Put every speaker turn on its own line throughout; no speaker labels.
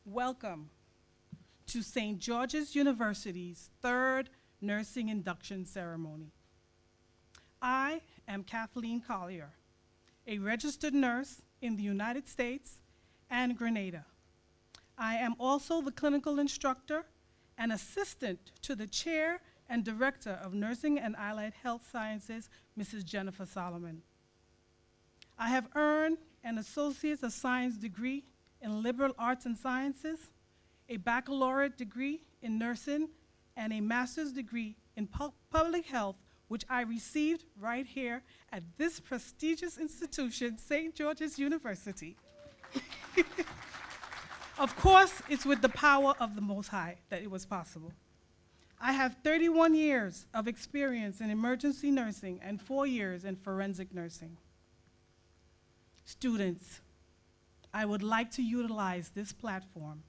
Welcome to St. George's University's third Nursing Induction Ceremony. I am Kathleen Collier, a registered nurse in the United States and Grenada. I am also the clinical instructor and assistant to the chair and director of Nursing and Allied Health Sciences, Mrs. Jennifer Solomon. I have earned an Associate of Science degree in Liberal Arts and Sciences, a baccalaureate degree in nursing, and a master's degree in public health, which I received right here at this prestigious institution, St. George's University. Of course, it's with the power of the Most High that it was possible. I have 31 years of experience in emergency nursing and 4 years in forensic nursing. Students, I would like to utilize this platform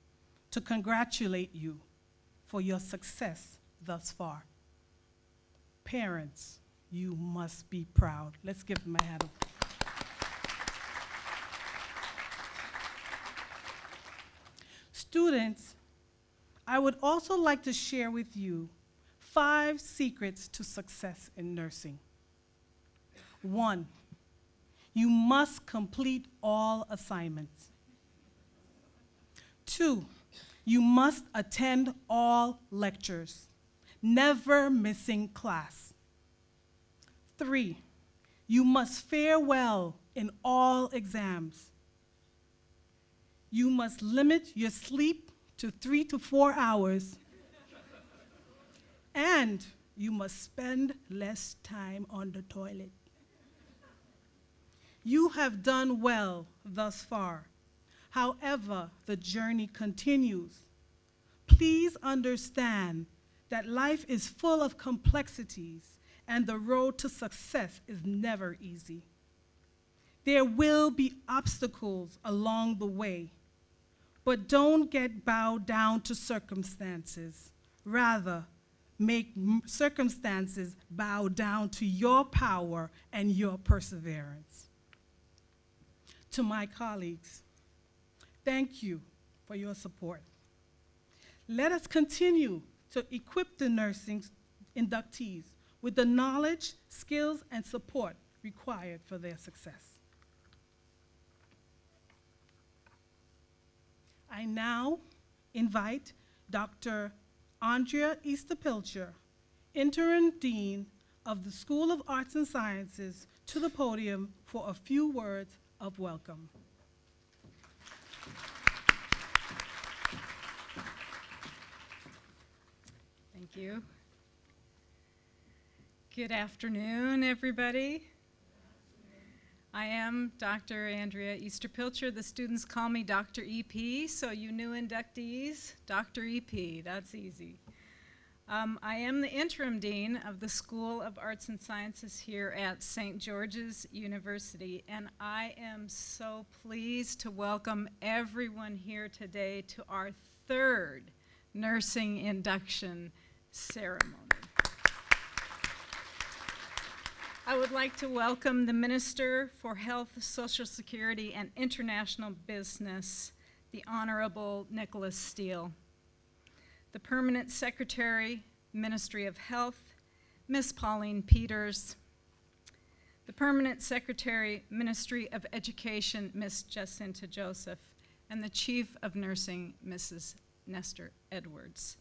to congratulate you for your success thus far. Parents, you must be proud. Let's give them a hand of applause. Students, I would also like to share with you 5 secrets to success in nursing. 1, you must complete all assignments. 2, you must attend all lectures, never missing class. 3, you must fare well in all exams. You must limit your sleep to 3 to 4 hours. And you must spend less time on the toilet. You have done well thus far. However, the journey continues. Please understand that life is full of complexities and the road to success is never easy. There will be obstacles along the way, but don't get bowed down to circumstances. Rather, make circumstances bow down to your power and your perseverance. To my colleagues, thank you for your support. Let us continue to equip the nursing inductees with the knowledge, skills, and support required for their success. I now invite Dr. Andrea Pilcher, Interim Dean of the School of Arts and Sciences, to the podium for a few words of welcome.
Thank you. Good afternoon, everybody. I am Dr. Andrea Pilcher. The students call me Dr. EP, so you new inductees, Dr. EP, that's easy. I am the interim dean of the School of Arts and Sciences here at St. George's University, and I am so pleased to welcome everyone here today to our third Nursing Induction Ceremony. I would like to welcome the Minister for Health, Social Security, and International Business, the Honorable Nicholas Steele. The Permanent Secretary, Ministry of Health, Ms. Pauline Peters. The Permanent Secretary, Ministry of Education, Ms. Jacinta Joseph. And the Chief of Nursing, Mrs. Nestor Edwards.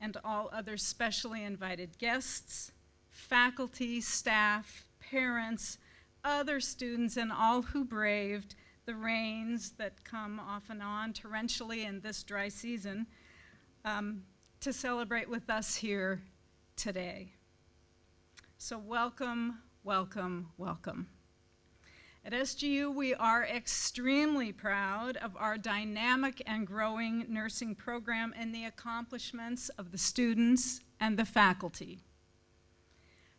And all other specially invited guests, faculty, staff, parents, other students, and all who braved the rains that come off and on torrentially in this dry season to celebrate with us here today. So welcome, welcome, welcome. At SGU, we are extremely proud of our dynamic and growing nursing program and the accomplishments of the students and the faculty.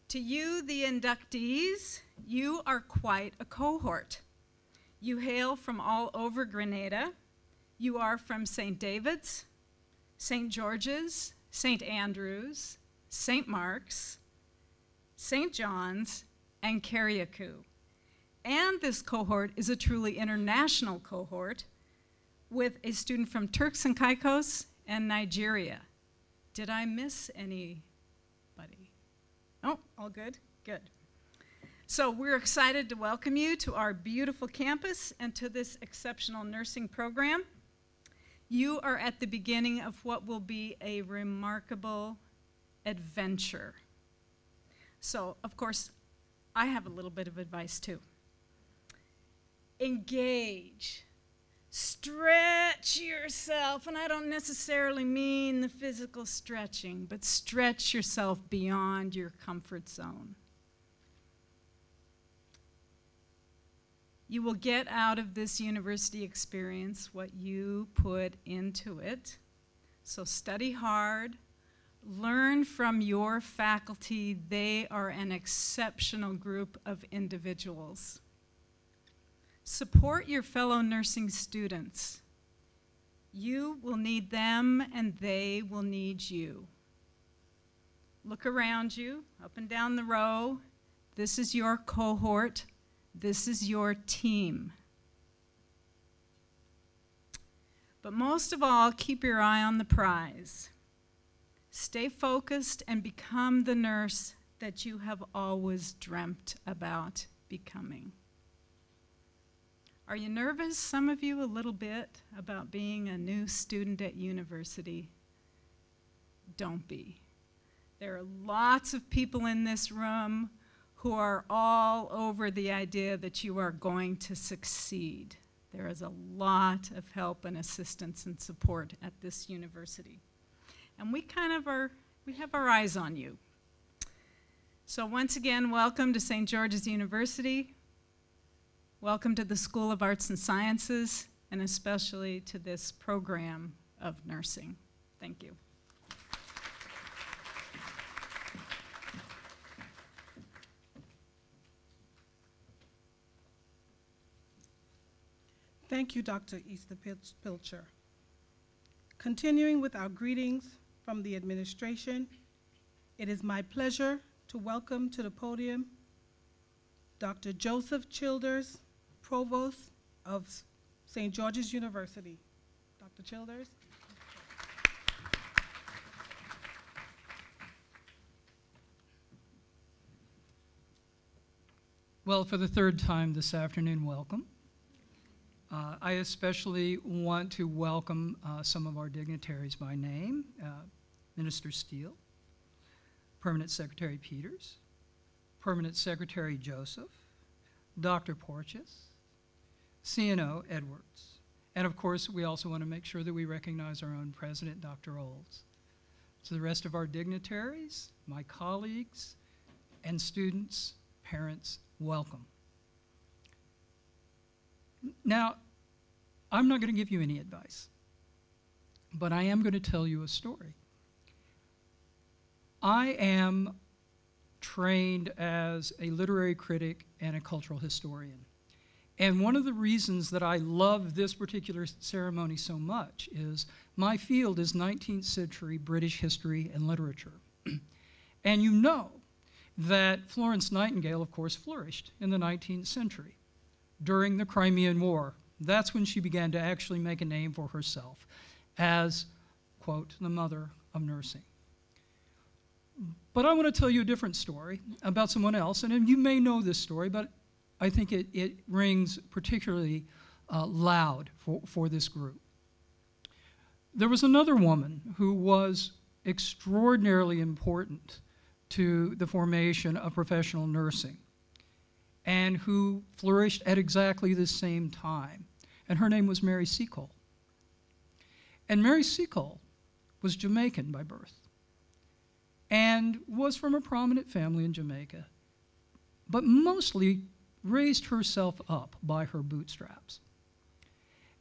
To you, the inductees, you are quite a cohort. You hail from all over Grenada. You are from St. David's, St. George's, St. Andrew's, St. Mark's, St. John's, and Carriacou. And this cohort is a truly international cohort with a student from Turks and Caicos and Nigeria. Did I miss anybody? Oh, all good? Good. So we're excited to welcome you to our beautiful campus and to this exceptional nursing program. You are at the beginning of what will be a remarkable adventure. So, of course, I have a little bit of advice too. Engage. Stretch yourself, and I don't necessarily mean the physical stretching, but stretch yourself beyond your comfort zone. You will get out of this university experience what you put into it. So study hard, learn from your faculty. They are an exceptional group of individuals. Support your fellow nursing students. You will need them and they will need you. Look around you, up and down the row. This is your cohort. This is your team. But most of all, keep your eye on the prize. Stay focused and become the nurse that you have always dreamt about becoming. Are you nervous, some of you, a little bit about being a new student at university? Don't be. There are lots of people in this room who are all over the idea that you are going to succeed. There is a lot of help and assistance and support at this university. And we have our eyes on you. So once again, welcome to St. George's University. Welcome to the School of Arts and Sciences, and especially to this program of nursing. Thank you.
Thank you, Dr. Easter Pilcher. Continuing with our greetings from the administration, it is my pleasure to welcome to the podium Dr. Joseph Childers, Provost of St. George's University. Dr. Childers.
Well, for the third time this afternoon, welcome. I especially want to welcome some of our dignitaries by name, Minister Steele, Permanent Secretary Peters, Permanent Secretary Joseph, Dr. Porteous, CNO Edwards, and of course we also want to make sure that we recognize our own President, Dr. Olds. To the rest of our dignitaries, my colleagues, and students, parents, welcome. Now, I'm not going to give you any advice, but I am going to tell you a story. I am trained as a literary critic and a cultural historian. And one of the reasons that I love this particular ceremony so much is my field is 19th century British history and literature. And you know that Florence Nightingale, of course, flourished in the 19th century during the Crimean War. That's when she began to actually make a name for herself as, quote, the mother of nursing. But I want to tell you a different story about someone else, and you may know this story, but I think it rings particularly loud for this group. There was another woman who was extraordinarily important to the formation of professional nursing and who flourished at exactly the same time, and her name was Mary Seacole. And Mary Seacole was Jamaican by birth and was from a prominent family in Jamaica, but mostly raised herself up by her bootstraps.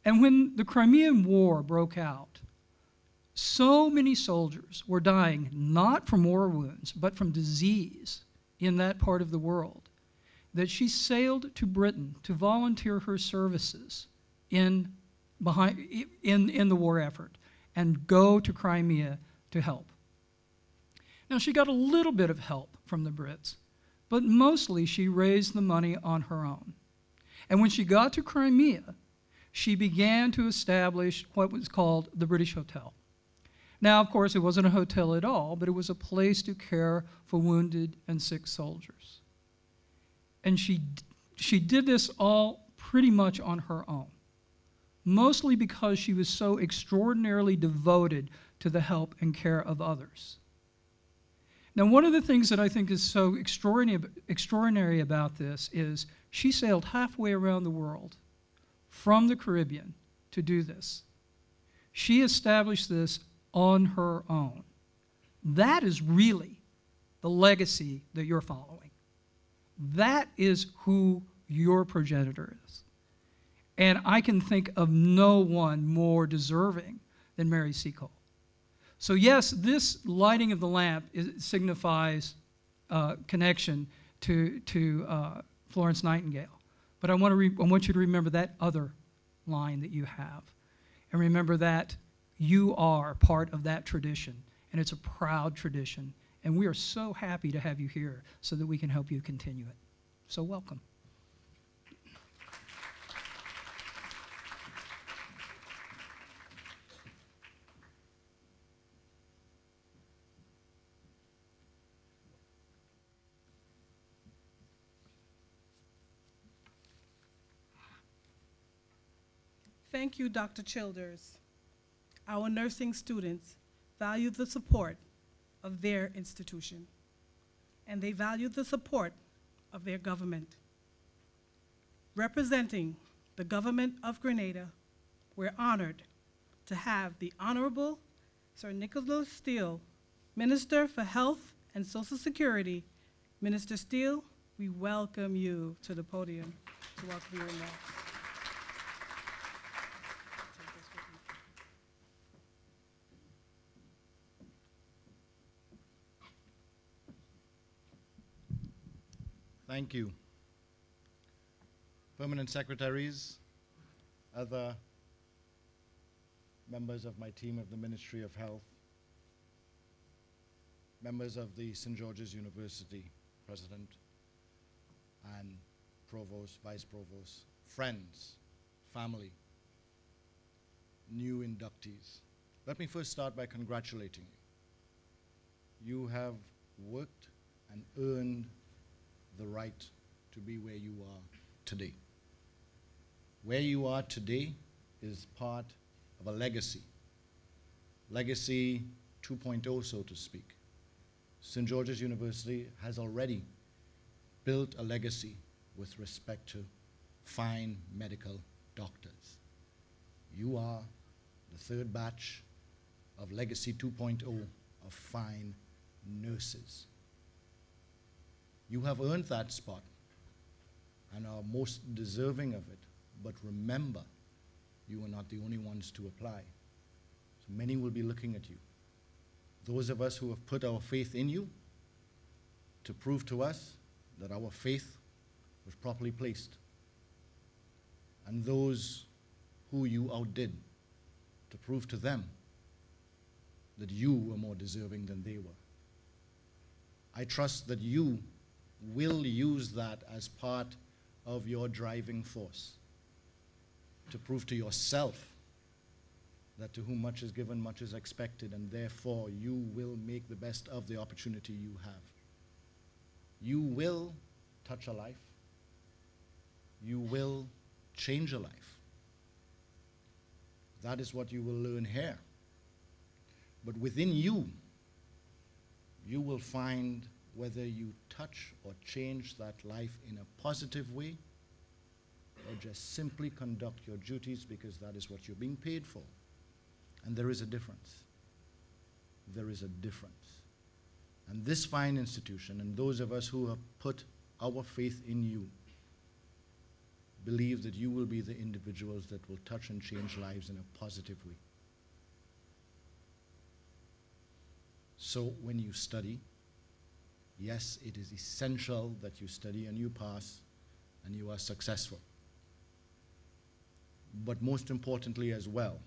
And when the Crimean War broke out, so many soldiers were dying not from war wounds, but from disease in that part of the world, that she sailed to Britain to volunteer her services in the war effort and go to Crimea to help. Now, she got a little bit of help from the Brits, but mostly she raised the money on her own. And when she got to Crimea, she began to establish what was called the British Hotel. Now, of course, it wasn't a hotel at all, but it was a place to care for wounded and sick soldiers. And she did this all pretty much on her own, mostly because she was so extraordinarily devoted to the help and care of others. Now, one of the things that I think is so extraordinary about this is she sailed halfway around the world from the Caribbean to do this. She established this on her own. That is really the legacy that you're following. That is who your progenitor is. And I can think of no one more deserving than Mary Seacole. So yes, this lighting of the lamp signifies connection to Florence Nightingale. But I want you to remember that other line that you have. And remember that you are part of that tradition. And it's a proud tradition. And we are so happy to have you here so that we can help you continue it. So welcome.
Thank you, Dr. Childers. Our nursing students value the support of their institution, and they value the support of their government. Representing the government of Grenada, we're honored to have the Honorable Sir Nicholas Steele, Minister for Health and Social Security. Minister Steele, we welcome you to the podium to welcome your remarks.
Thank you. Permanent secretaries, other members of my team of the Ministry of Health, members of the St. George's University President and Provost, Vice Provost, friends, family, new inductees. Let me first start by congratulating you. You have worked and earned the right to be where you are today. Where you are today is part of a legacy. Legacy 2.0, so to speak. St. George's University has already built a legacy with respect to fine medical doctors. You are the third batch of Legacy 2.0 of fine nurses. You have earned that spot and are most deserving of it. But remember, you are not the only ones to apply. So many will be looking at you. Those of us who have put our faith in you to prove to us that our faith was properly placed. And those who you outdid to prove to them that you were more deserving than they were. I trust that you will use that as part of your driving force to prove to yourself that to whom much is given, much is expected, and therefore you will make the best of the opportunity you have. You will touch a life. You will change a life. That is what you will learn here. But within you, you will find whether you touch or change that life in a positive way or just simply conduct your duties because that is what you're being paid for. And there is a difference. There is a difference. And this fine institution and those of us who have put our faith in you believe that you will be the individuals that will touch and change lives in a positive way. So when you study, yes, it is essential that you study and you pass and you are successful. But most importantly as well,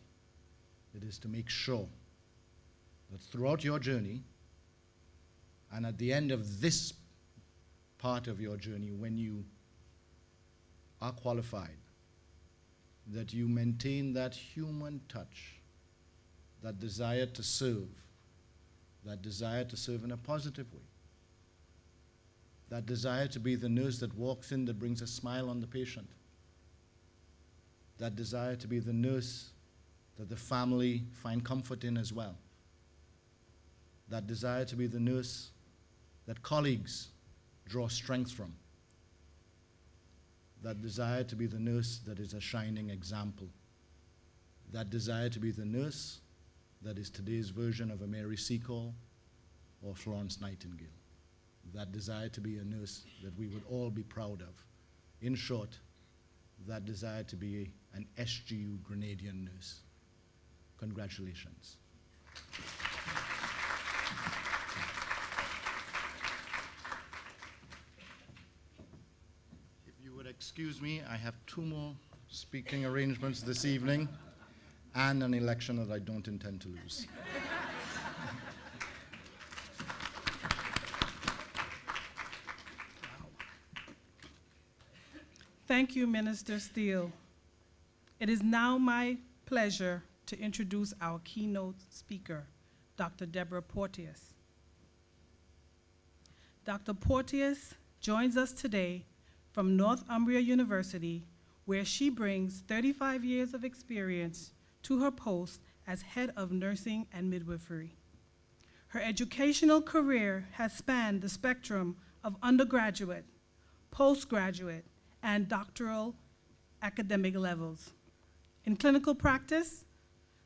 it is to make sure that throughout your journey and at the end of this part of your journey, when you are qualified, that you maintain that human touch, that desire to serve in a positive way, that desire to be the nurse that walks in, that brings a smile on the patient, that desire to be the nurse that the family find comfort in as well, that desire to be the nurse that colleagues draw strength from, that desire to be the nurse that is a shining example, that desire to be the nurse that is today's version of a Mary Seacole or Florence Nightingale, that desire to be a nurse that we would all be proud of. In short, that desire to be an SGU Grenadian nurse. Congratulations. If you would excuse me, I have 2 more speaking arrangements this evening and an election that I don't intend to lose.
Thank you, Minister Steele. It is now my pleasure to introduce our keynote speaker, Dr. Deborah Porteous. Dr. Porteous joins us today from Northumbria University, where she brings 35 years of experience to her post as head of nursing and midwifery. Her educational career has spanned the spectrum of undergraduate, postgraduate, and doctoral academic levels. In clinical practice,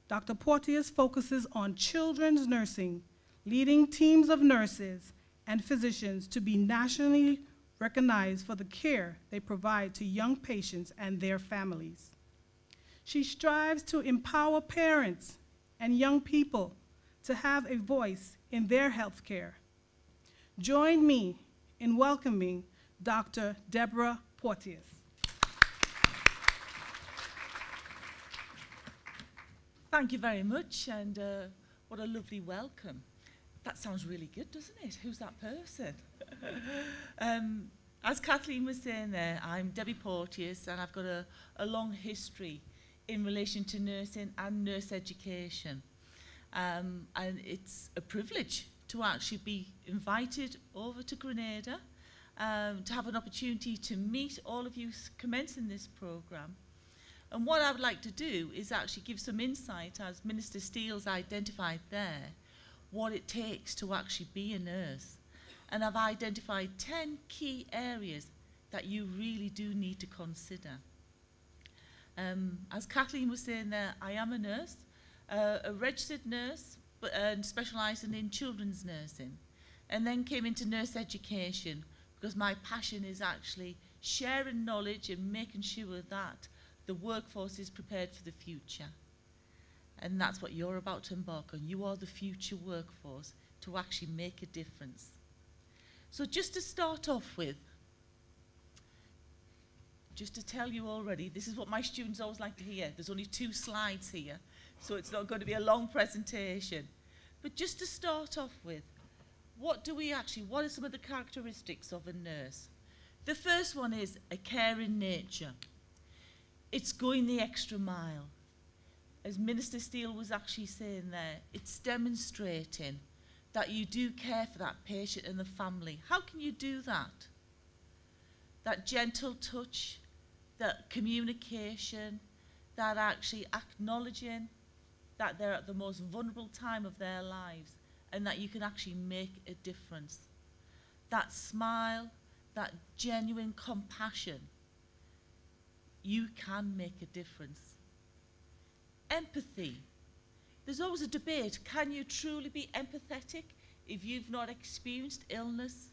Dr. Porteous focuses on children's nursing, leading teams of nurses and physicians to be nationally recognized for the care they provide to young patients and their families. She strives to empower parents and young people to have a voice in their health care. Join me in welcoming Dr. Deborah Porteous.
Thank you very much, and what a lovely welcome. That sounds really good, doesn't it? Who's that person? As Kathleen was saying there, I'm Debbie Porteous, and I've got a long history in relation to nursing and nurse education. And it's a privilege to actually be invited over to Grenada, to have an opportunity to meet all of you commencing this programme. And what I would like to do is actually give some insight, as Minister Steele's identified there, what it takes to actually be a nurse. And I've identified 10 key areas that you really do need to consider. As Kathleen was saying there, I am a nurse, a registered nurse, and specialising in children's nursing. And then came into nurse education, because my passion is actually sharing knowledge and making sure that the workforce is prepared for the future. And that's what you're about to embark on. You are the future workforce to actually make a difference. So just to start off with, just to tell you already, this is what my students always like to hear. There's only 2 slides here, so it's not going to be a long presentation. But just to start off with, what are some of the characteristics of a nurse? The first one is a caring nature. It's going the extra mile. As Minister Steele was actually saying there, it's demonstrating that you do care for that patient and the family. How can you do that? That gentle touch, that communication, that actually acknowledging that they're at the most vulnerable time of their lives and that you can actually make a difference. That smile, that genuine compassion, you can make a difference. Empathy. There's always a debate. Can you truly be empathetic if you've not experienced illness?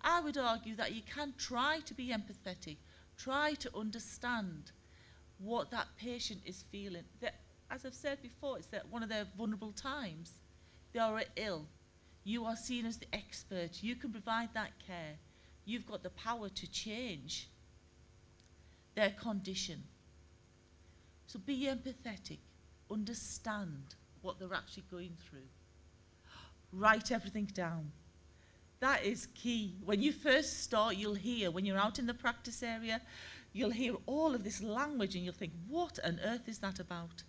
I would argue that you can try to be empathetic, try to understand what that patient is feeling. That, as I've said before, it's that one of their vulnerable times. They are ill. You are seen as the expert. You can provide that care. You've got the power to change their condition. So be empathetic. Understand what they're actually going through. Write everything down. That is key. When you first start, you'll hear, when you're out in the practice area, You'll hear all of this language and you'll think, what on earth is that about?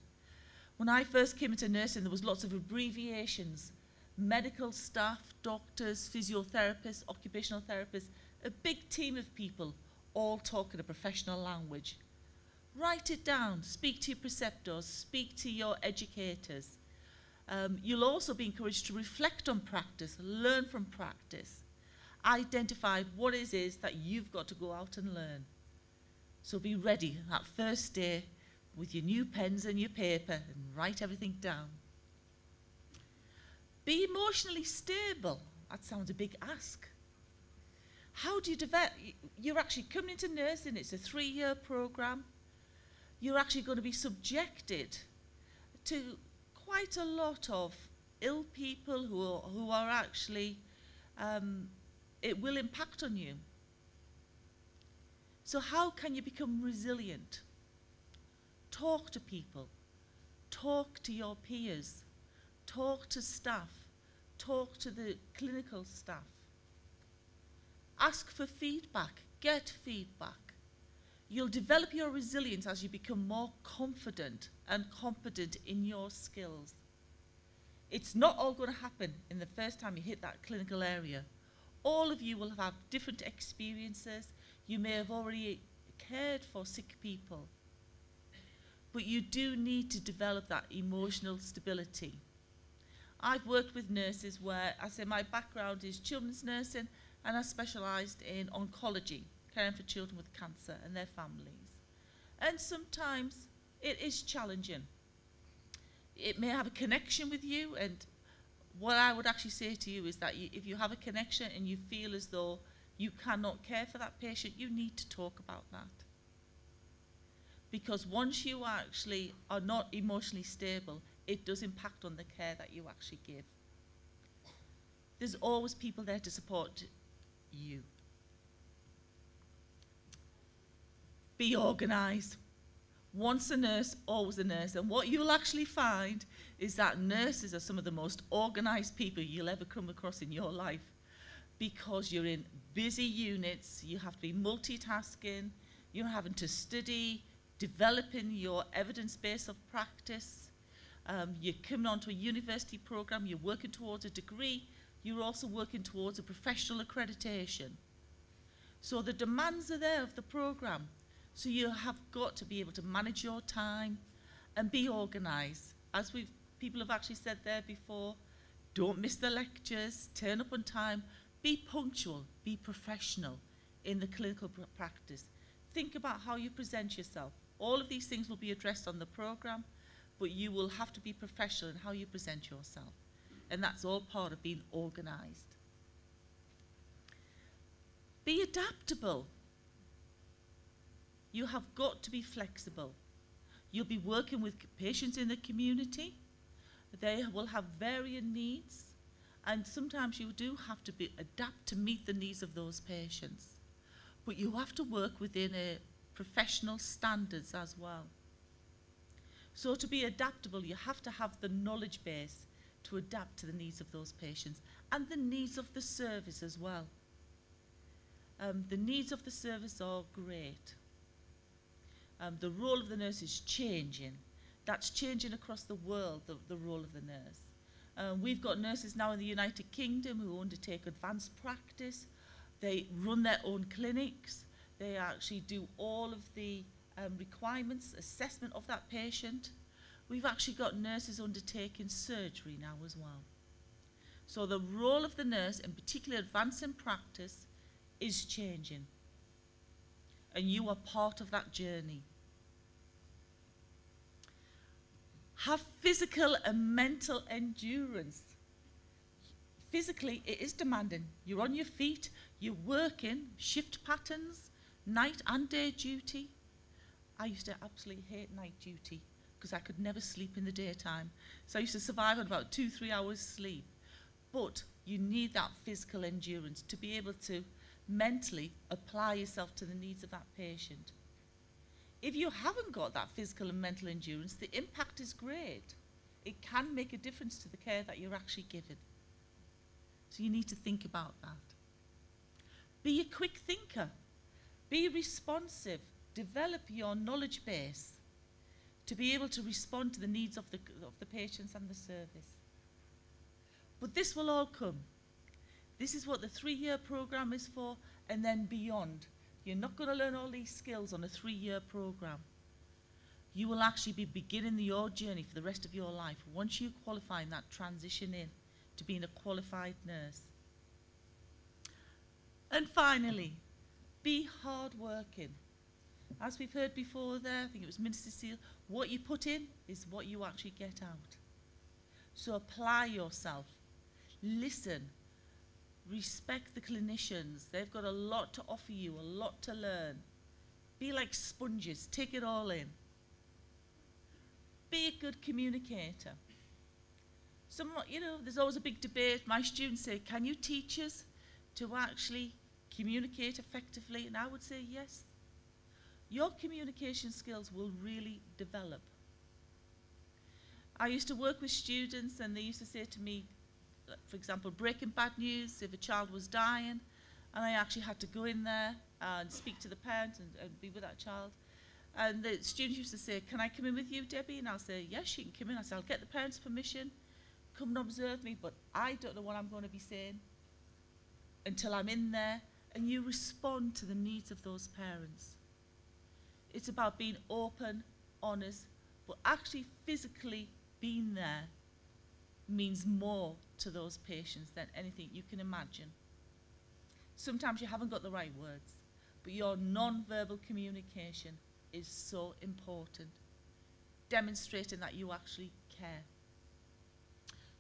When I first came into nursing, there was lots of abbreviations. Medical staff, doctors, physiotherapists, occupational therapists, a big team of people all talking a professional language. Write it down, speak to your preceptors, speak to your educators. You'll also be encouraged to reflect on practice, learn from practice. Identify what it is that you've got to go out and learn. So be ready that first day with your new pens and your paper and write everything down. Be emotionally stable. That sounds a big ask. How do you develop? You're actually coming into nursing. It's a 3-year program. You're actually going to be subjected to quite a lot of ill people who are actually, it will impact on you. So how can you become resilient? Talk to people. Talk to your peers. Talk to staff. Talk to the clinical staff. Ask for feedback. Get feedback. You'll develop your resilience as you become more confident and competent in your skills. It's not all going to happen in the first time you hit that clinical area. All of you will have different experiences. You may have already cared for sick people. But you do need to develop that emotional stability. I've worked with nurses where, I say my background is children's nursing, and I specialised in oncology, caring for children with cancer and their families. And sometimes it is challenging. It may have a connection with you, and what I would actually say to you is that if you have a connection and you feel as though you cannot care for that patient, you need to talk about that. Because once you actually are not emotionally stable, it does impact on the care that you actually give. There's always people there to support you. Be organised. Once a nurse, always a nurse. And what you'll actually find is that nurses are some of the most organised people you'll ever come across in your life, because you're in busy units, you have to be multitasking, you're having to study, developing your evidence base of practice. You're coming onto a university program, you're working towards a degree, you're also working towards a professional accreditation. So the demands are there of the program. So you have got to be able to manage your time and be organised. As people have actually said there before, don't miss the lectures, turn up on time, be punctual, be professional in the clinical practice. Think about how you present yourself. All of these things will be addressed on the program, but you will have to be professional in how you present yourself. And that's all part of being organised. Be adaptable. You have got to be flexible. You'll be working with patients in the community. They will have varying needs, and sometimes you do have to adapt to meet the needs of those patients. But you have to work within a professional standards as well. So to be adaptable, you have to have the knowledge base to adapt to the needs of those patients and the needs of the service as well. The needs of the service are great. The role of the nurse is changing. That's changing across the world, the role of the nurse. We've got nurses now in the United Kingdom who undertake advanced practice. They run their own clinics. They actually do all of the requirements, assessment of that patient. We've actually got nurses undertaking surgery now as well. So the role of the nurse, in particular advancing practice, is changing. And you are part of that journey. Have physical and mental endurance. Physically, it is demanding. You're on your feet, you're working, shift patterns, night and day duty. I used to absolutely hate night duty because I could never sleep in the daytime. So I used to survive on about 2-3 hours sleep. But you need that physical endurance to be able to mentally apply yourself to the needs of that patient. If you haven't got that physical and mental endurance, the impact is great. It can make a difference to the care that you're actually giving. So you need to think about that. Be a quick thinker. Be responsive. develop your knowledge base to be able to respond to the needs of the patients and the service. But this will all come. This is what the 3-year program is for, and then beyond. You're not going to learn all these skills on a 3-year program. You will actually be beginning your journey for the rest of your life once you qualify in that transition in to being a qualified nurse. And finally, be hardworking. As we've heard before there, I think it was Minister Steele, what you put in is what you actually get out. So apply yourself. Listen. Respect the clinicians. They've got a lot to offer you, a lot to learn. Be like sponges. Take it all in. Be a good communicator. There's always a big debate. My students say, can you teach us to actually communicate effectively? And I would say yes. Your communication skills will really develop. I used to work with students and they used to say to me, for example, breaking bad news if a child was dying, and I actually had to go in there and speak to the parent and be with that child. And the students used to say, can I come in with you, Debbie? And I'll say, yes, you can come in. I say, I'll get the parents' permission, come and observe me, but I don't know what I'm going to be saying until I'm in there. And you respond to the needs of those parents. It's about being open, honest, but actually physically being there means more to those patients than anything you can imagine. Sometimes you haven't got the right words, but your non-verbal communication is so important, demonstrating that you actually care.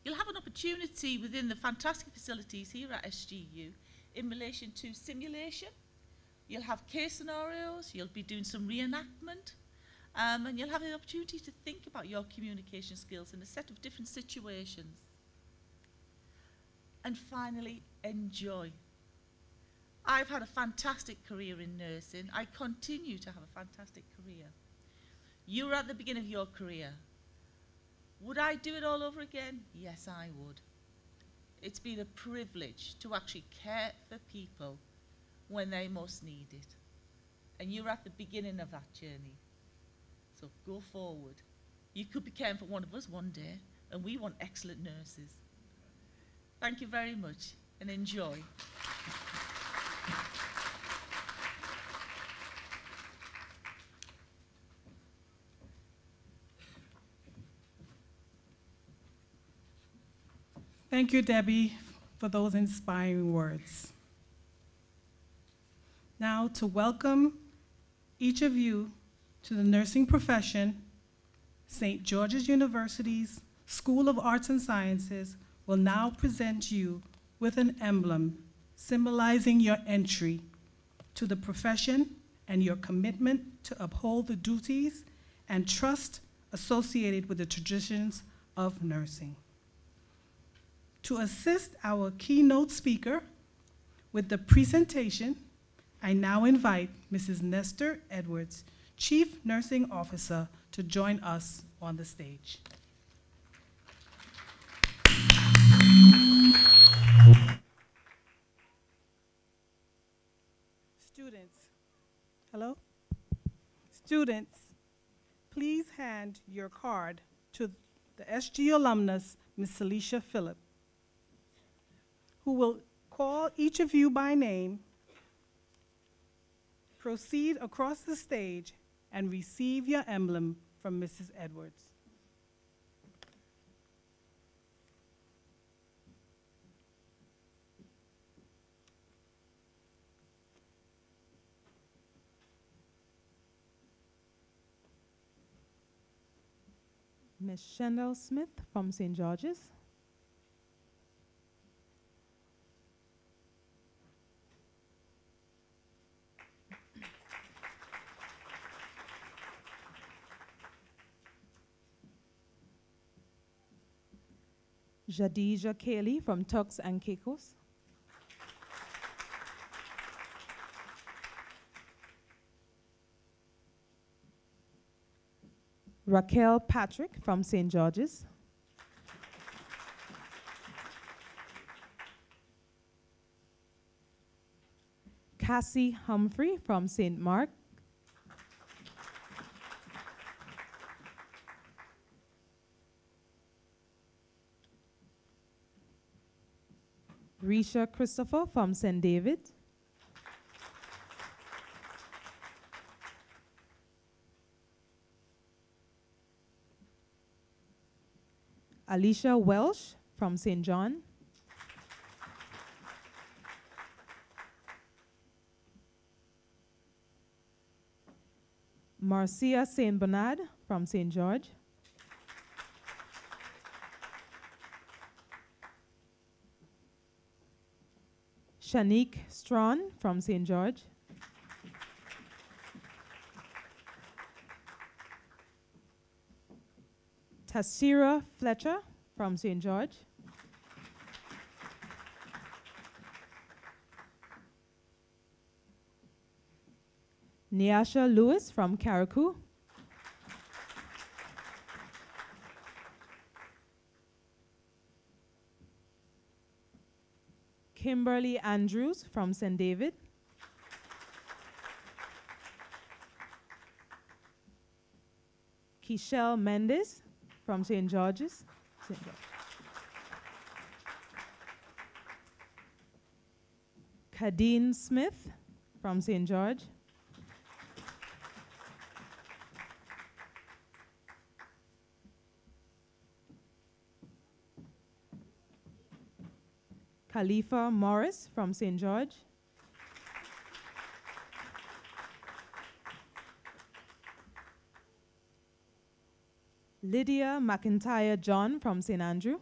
You'll have an opportunity within the fantastic facilities here at SGU in relation to simulation. You'll have case scenarios, you'll be doing some reenactment, and you'll have the opportunity to think about your communication skills in a set of different situations. And finally, enjoy. I've had a fantastic career in nursing. I continue to have a fantastic career. You were at the beginning of your career. Would I do it all over again? Yes, I would. It's been a privilege to actually care for people when they most need it. And you're at the beginning of that journey. So go forward. You could be caring for one of us one day, and we want excellent nurses. Thank you very much, and enjoy.
Thank you, Debbie, for those inspiring words. Now, to welcome each of you to the nursing profession, St. George's University's School of Arts and Sciences will now present you with an emblem symbolizing your entry to the profession and your commitment to uphold the duties and trust associated with the traditions of nursing. To assist our keynote speaker with the presentation, I now invite Mrs. Nestor Edwards, Chief Nursing Officer, to join us on the stage. Students, hello? Students, please hand your card to the SG alumnus, Ms. Celicia Phillip, who will call each of you by name, proceed across the stage, and receive your emblem from Mrs. Edwards.
Ms. Shendell Smith from St. George's. Jadija Cayley from Turks and Caicos. Raquel Patrick from St. George's. Cassie Humphrey from St. Mark. Risha Christopher from St. David. Alicia Welsh from St. John. Marcia St. Bernard from St. George. Shanique Strawn from St. George. Tassira Fletcher from St. George. Niasha Lewis from Carriacou. Kimberly Andrews from St. David. Kishelle Mendes from St. George's. St. George. Kadeen Smith from St. George. Khalifa Morris from St. George. Lydia McIntyre John from St. Andrew.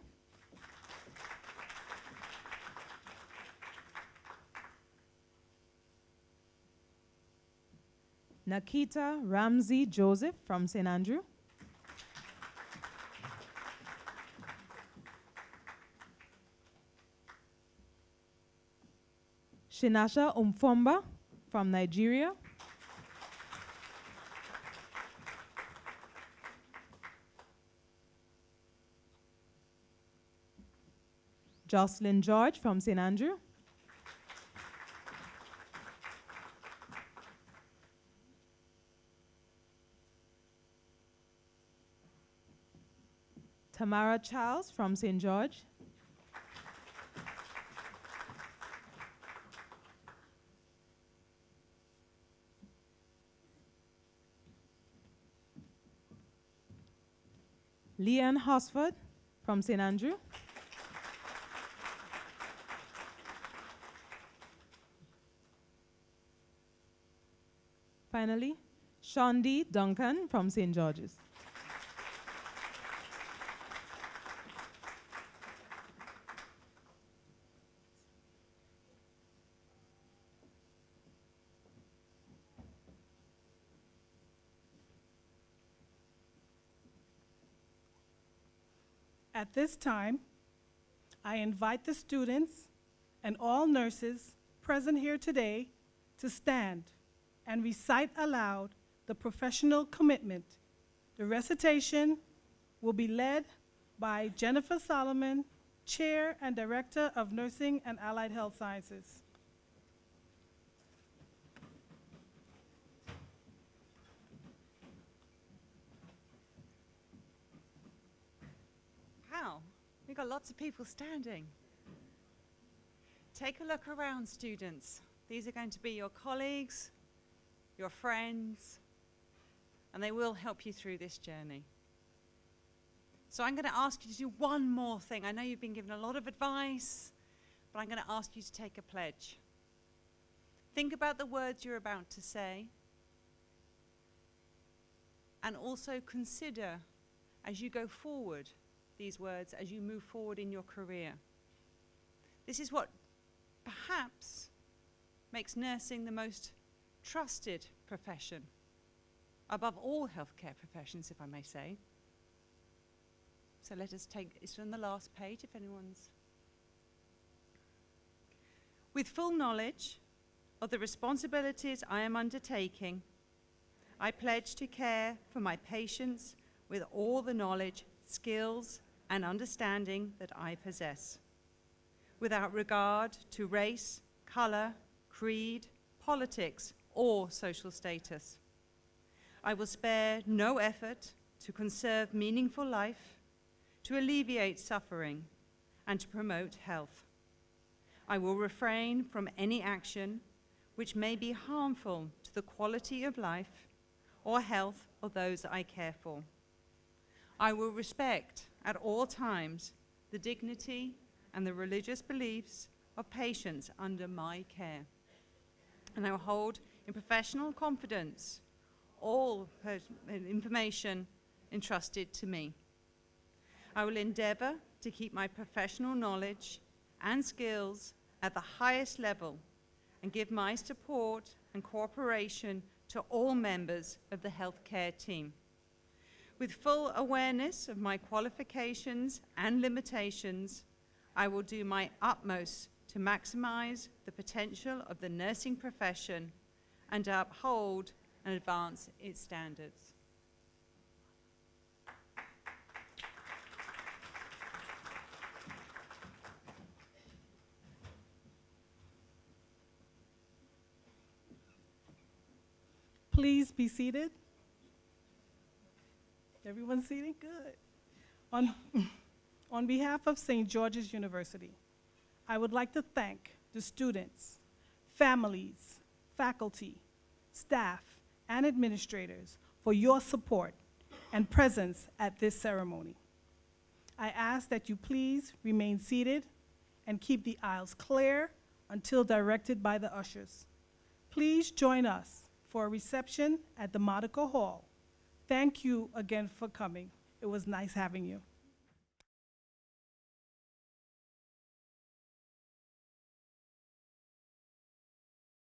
Nakita Ramsey Joseph from St. Andrew. Shinasha Umfomba from Nigeria. Jocelyn George from St. Andrew. Tamara Charles from St. George. Leanne Hosford from St. Andrew. Finally, Shondi Duncan from St. George's.
At this time, I invite the students and all nurses present here today to stand and recite aloud the professional commitment. The recitation will be led by Jennifer Solomon, Chair and Director of Nursing and Allied Health Sciences.
Wow, we've got lots of people standing. Take a look around, students. These are going to be your colleagues, your friends, and they will help you through this journey. So I'm going to ask you to do one more thing. I know you've been given a lot of advice, but I'm going to ask you to take a pledge. Think about the words you're about to say, and also consider, as you go forward, these words as you move forward in your career. This is what perhaps makes nursing the most trusted profession, above all healthcare professions, if I may say. So let us take, it's on the last page if anyone's. With full knowledge of the responsibilities I am undertaking, I pledge to care for my patients with all the knowledge, skills, and understanding that I possess, without regard to race, color, creed, politics, or social status. I will spare no effort to conserve meaningful life, to alleviate suffering, and to promote health. I will refrain from any action which may be harmful to the quality of life or health of those I care for. I will respect at all times the dignity and the religious beliefs of patients under my care. And I will hold in professional confidence all information entrusted to me. I will endeavor to keep my professional knowledge and skills at the highest level and give my support and cooperation to all members of the healthcare team. With full awareness of my qualifications and limitations, I will do my utmost to maximize the potential of the nursing profession and to uphold and advance its standards.
Please be seated. Everyone seated? Good. On behalf of St. George's University, I would like to thank the students, families, faculty, staff, and administrators for your support and presence at this ceremony. I ask that you please remain seated and keep the aisles clear until directed by the ushers. Please join us for a reception at the Monica Hall. Thank you again for coming. It was nice having you.